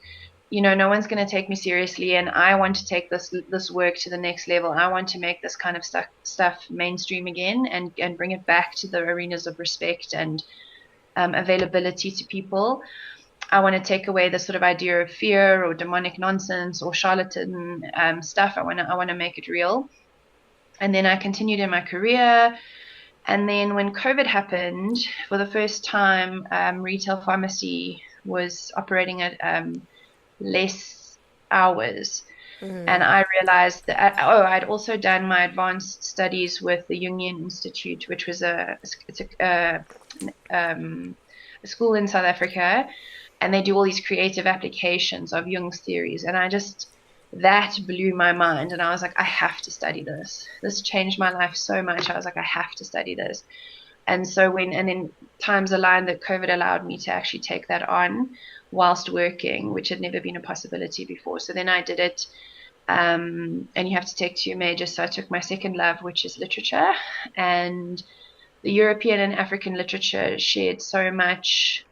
no one's going to take me seriously, and I want to take this work to the next level. I want to make this kind of stuff mainstream again, and bring it back to the arenas of respect and availability to people. I want to take away the sort of idea of fear or demonic nonsense or charlatan stuff. I want to make it real. And then I continued in my career. And then when COVID happened, for the first time, retail pharmacy was operating at less hours. And I realized that, I'd also done my advanced studies with the Jungian Institute, which was a school in South Africa, and they do all these creative applications of Jung's theories. And that blew my mind. And I was like, I have to study this. This changed my life so much. I was like, I have to study this. And so and then times aligned that COVID allowed me to actually take that on whilst working, which had never been a possibility before. So then I did it. And you have to take two majors. So I took my second love, which is literature, and the European and African literature shared so much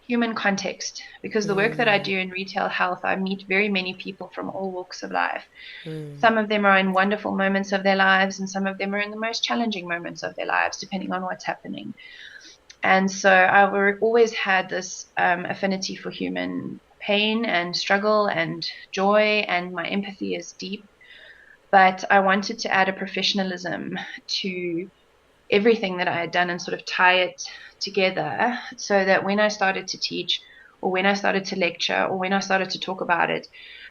human context, because the work that I do in retail health, I meet very many people from all walks of life. Some of them are in wonderful moments of their lives, and some of them are in the most challenging moments of their lives, depending on what's happening. And so I always had this affinity for human pain and struggle and joy, and my empathy is deep. But I wanted to add a professionalism to everything that I had done and sort of tie it together, so that when I started to teach, or when I started to lecture, or when I started to talk about it,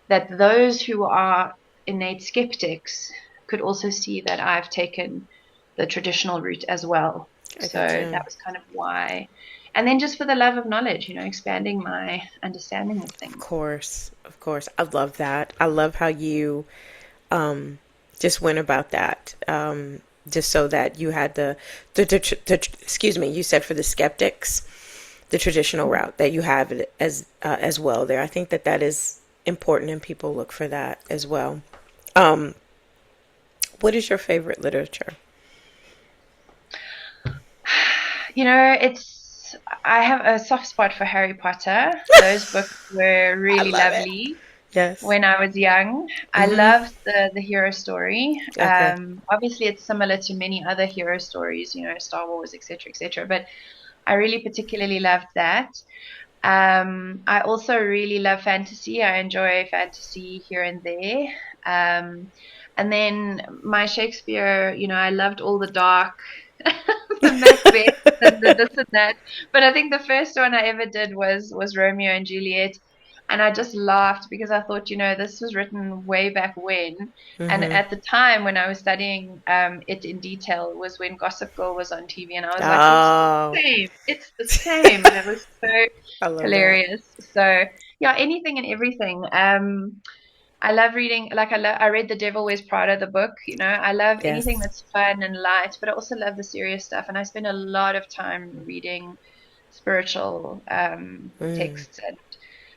that those who are innate skeptics could also see that I've taken the traditional route as well. I So gotcha. that was kind of why. And then just for the love of knowledge, expanding my understanding of Of things. course. Of course. I love that. I love how you um, just went about that. Just so that you had excuse me, you said for the skeptics, the traditional route, that you have it as well there. I think that that is important, and people look for that as well. Um, what is your favorite literature? It's I have a soft spot for Harry Potter. Those books were I really love it. lovely Yes. when I was young. I Mm-hmm. loved the hero story. Okay. Obviously, it's similar to many other hero stories, Star Wars, etc., etc. But I really particularly loved that. I also really love fantasy. I enjoy fantasy here and there. Um, and then my Shakespeare, I loved all the dark, the Macbeth and the this and that. But I think the first one I ever did was Romeo and Juliet. And I just laughed because I thought, this was written way back when. And Mm-hmm. at the time when I was studying it in detail was when Gossip Girl was on TV. And I was like, it's Oh, the same. It's the same. And it was so I love that. hilarious. So yeah, anything and everything. I love reading. Like I read The Devil Wears Prada, the book. I love anything Yes. that's fun and light, but I also love the serious stuff. And I spend a lot of time reading spiritual Mm. texts and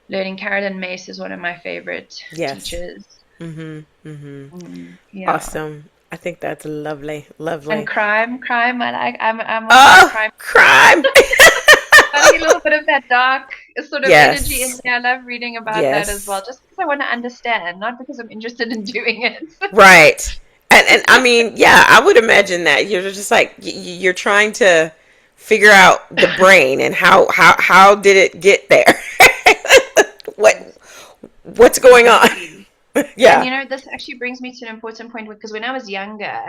learning. Carolyn Mace is one of my favorite Yes. teachers. Mm-hmm. Mm-hmm. Yeah, Awesome. I think that's lovely. and Lovely. crime. I like. I'm one of my Oh, crime. crime. I like a little bit of that dark sort of energy in Yes. there. I love reading about that as well, Yes. just because I want to understand, not because I'm interested in doing it. Right. And I mean, yeah, I would imagine that you're just like you're trying to figure out the brain and how did it get there? what Yes, what's going on? exactly. And Yeah. this actually brings me to an important point because when I was younger,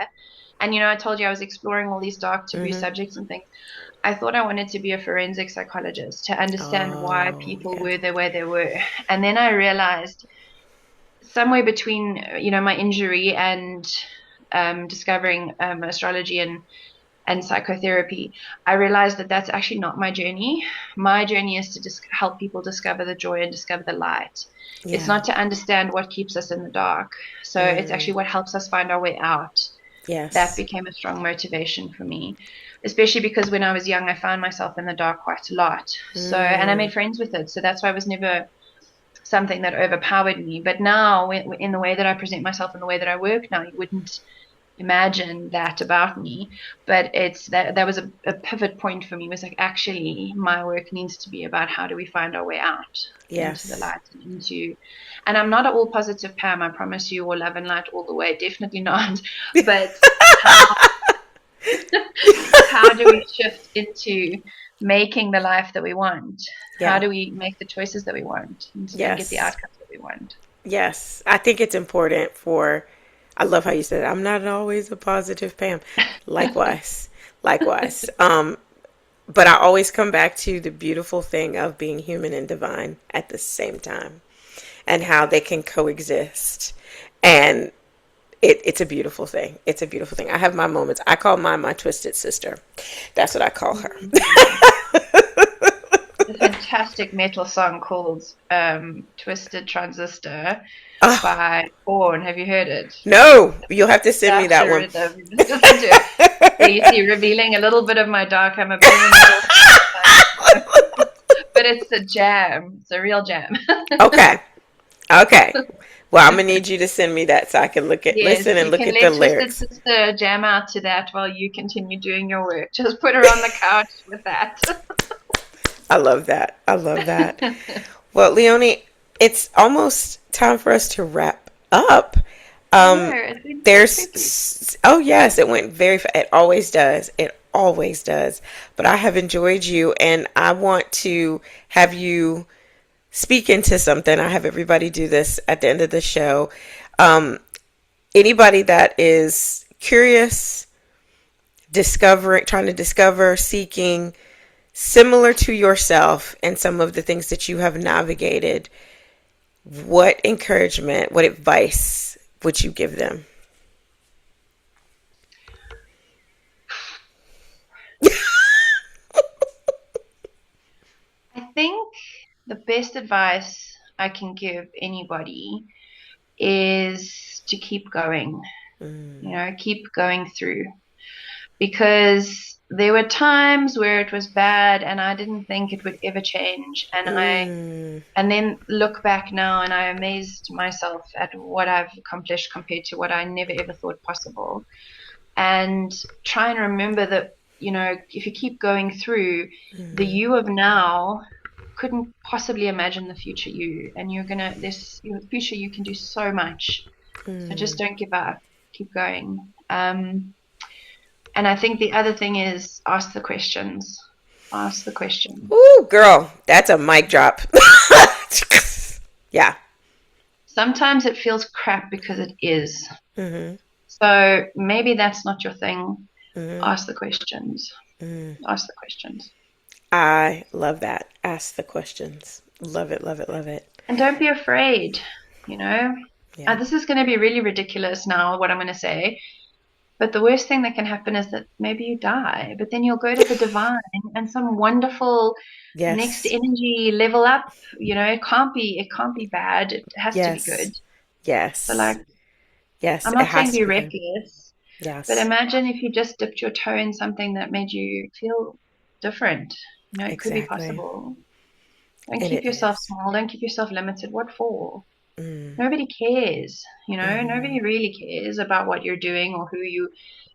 and I told you I was exploring all these dark taboo Mhm. subjects and things, I thought I wanted to be a forensic psychologist to understand why Oh, people yeah. were the way they were. And then I realized somewhere between, my injury and discovering astrology and psychotherapy, I realized that that's actually not my journey. My journey is to just help people discover the joy and discover the light. It's Yeah. not to understand what keeps us in the dark. So it's Mm. actually what helps us find our way out. That Yes. became a strong motivation for me, especially because when I was young, I found myself in the dark quite a lot. So, and I Mm. made friends with it. So that's why it was never something that overpowered me. But now, in the way that I present myself and the way that I work now, you wouldn't imagine that about me. But it's that was a pivot point for me. It was like, actually, my work needs to be about how do we find our way out into the Yes. light and into. And I'm not an all positive Pam, I promise you, or love and light all the way. Definitely not. But how how do we shift into making the life that we want? How Yeah. do we make the choices that we want and to then get the Yes. outcomes that we want? Yes. I think it's important for I love how you said I'm not always a positive Pam. Likewise. Likewise. But I always come back to the beautiful thing of being human and divine at the same time and how they can coexist. And it's a beautiful thing. It's a beautiful thing. I have my moments. I call mine my twisted sister. That's what I call her. Mm. A fantastic metal song called Twisted Transistor Oh, by Korn. Have you heard it? no. You'll have to send me Such that a one. rhythm. Just listen to it. Yeah, you see, revealing a little bit of my dark. I'm a bit of a metal fan, but it's a jam. It's a real jam. Okay. Okay. Well, I'm gonna need you to send me that so I can listen Yes, and you look can at the let Twisted lyrics. Sister jam out to that while you continue doing your work. Just put her on the couch with that. I love that. I love that. Well, Leonie, it's almost time for us to wrap up. I know, Um, it's been so quickly. oh yes, it went it always does. It always does. But I have enjoyed you, and I want to have you speak into something. I have everybody do this at the end of the show. Um, Anybody that is curious, discovering, trying to discover, seeking, similar to yourself and some of the things that you have navigated, what encouragement, what advice would you give them? I think the best advice I can give anybody is to keep going, Mm, keep going through. Because there were times where it was bad and I didn't think it would ever change. mm, And then look back now and I amazed myself at what I've accomplished compared to what I never ever thought possible. And try and remember that, if you keep going through, the mm, you of now couldn't possibly imagine the future you. And the future you can do so much. So just mm. don't give up. Keep going. And I think the other thing is ask the questions. Ask the question. Ooh, girl, that's a mic drop. Yeah. Sometimes it feels crap because it is. Mm-hmm. So maybe that's not your thing. Mm-hmm. Ask the questions. Mm. Ask the questions. I love that. Ask the questions. Love it, love it, love it. And don't be afraid, you know? Yeah. This is going to be really ridiculous now, what I'm going to say. But the worst thing that can happen is that maybe you die, but then you'll go to the divine and some wonderful next Yes. energy level up. It can't be bad. It has to be Yes. good. So Yes. like, Yes. I'm It not saying has to be be good. reckless, but Yes. imagine if you just dipped your toe in something that made you feel different. It could be Exactly. possible. Don't And keep it yourself is. small. Don't keep yourself limited. What for? Mm. Nobody cares. Mm-hmm. Nobody really cares about what you're doing or who you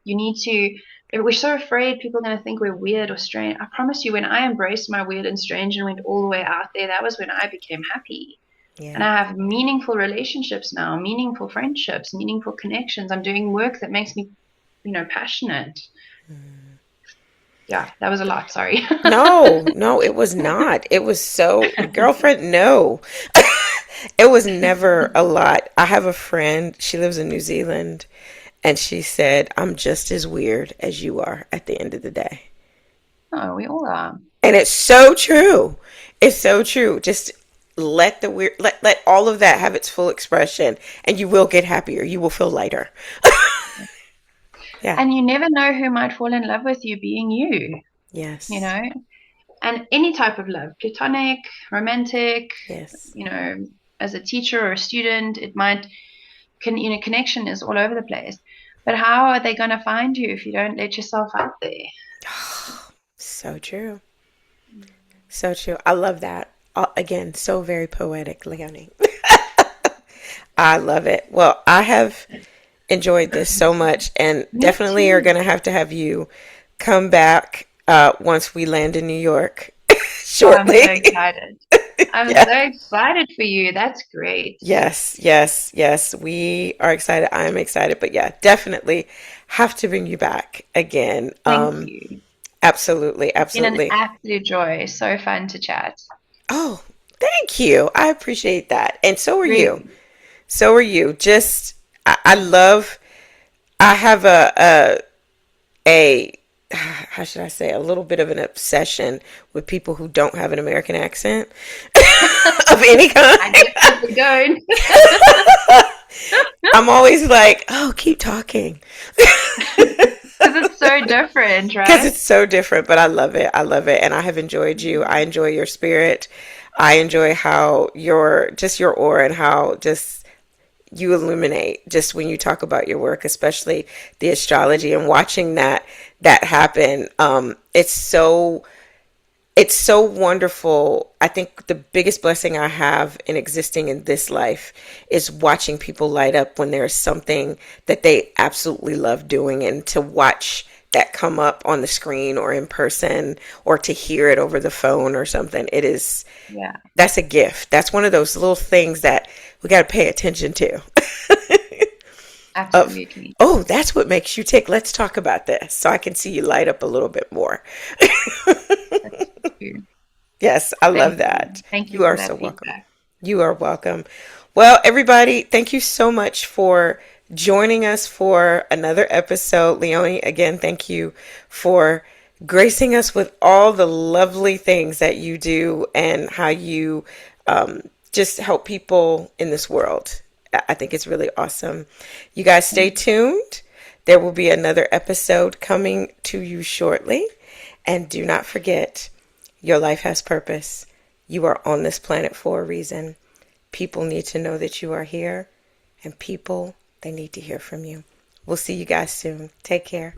need to. We're so afraid people are going to think we're weird or strange. I promise you, when I embraced my weird and strange and went all the way out there, that was when I became happy. And Yeah. I have meaningful relationships now, meaningful friendships, meaningful connections. I'm doing work that makes me, passionate. Yeah, that was a lot. Sorry. No, no, it was not. It was so, girlfriend, no. It was never a lot. I have a friend, she lives in New Zealand, and she said, I'm just as weird as you are at the end of the day. Oh, we all are. And it's so true. It's so true. Just let the weird, let all of that have its full expression, and you will get happier. You will feel lighter. Yeah. And you never know who might fall in love with you being you, you Yes. know? And any type of love, platonic, romantic, Yes. you know, as a teacher or a student, connection is all over the place. But how are they going to find you if you don't let yourself out there? So true. So true. I love that. Again, so very poetic, Leonie. I love it. Well, I have enjoyed this so much, and Me definitely are too. going to have you come back once we land in New York Oh, I'm so shortly. excited. I'm so Yeah. excited for you. That's great. Yes, yes, yes. We are excited. I am excited. But yeah, definitely have to bring you back again. Thank you. Absolutely, It's been an absolutely. absolute joy. So fun to chat. Oh, thank you. I appreciate that. And so are you. Really. So are you. Just, I love, I have a, how should I say, a little bit of an obsession with people who don't have an American accent of any kind. I definitely don't. I'm always like, oh, keep talking. Because it's so different, Because right? it's so different, but I love it. I love it. And I have enjoyed you. I enjoy your spirit. I enjoy how your aura and how just you illuminate just when you talk about your work, especially the astrology and watching that happen. It's so wonderful. I think the biggest blessing I have in existing in this life is watching people light up when there's something that they absolutely love doing, and to watch that come up on the screen or in person or to hear it over the phone or something. Yeah, That's a gift. That's one of those little things that we got to pay attention to. Of, absolutely. oh, that's what makes you tick. Let's talk about this so I can see you light up a little bit more. That's true. Yes, I love Thank you. that. Thank You you are for so that welcome. feedback. You are welcome. Well, everybody, thank you so much for joining us for another episode. Leonie, again, thank you for gracing us with all the lovely things that you do and how you just help people in this world. I think it's really awesome. You guys stay tuned. There will be another episode coming to you shortly. And do not forget, your life has purpose. You are on this planet for a reason. People need to know that you are here, and people, they need to hear from you. We'll see you guys soon. Take care.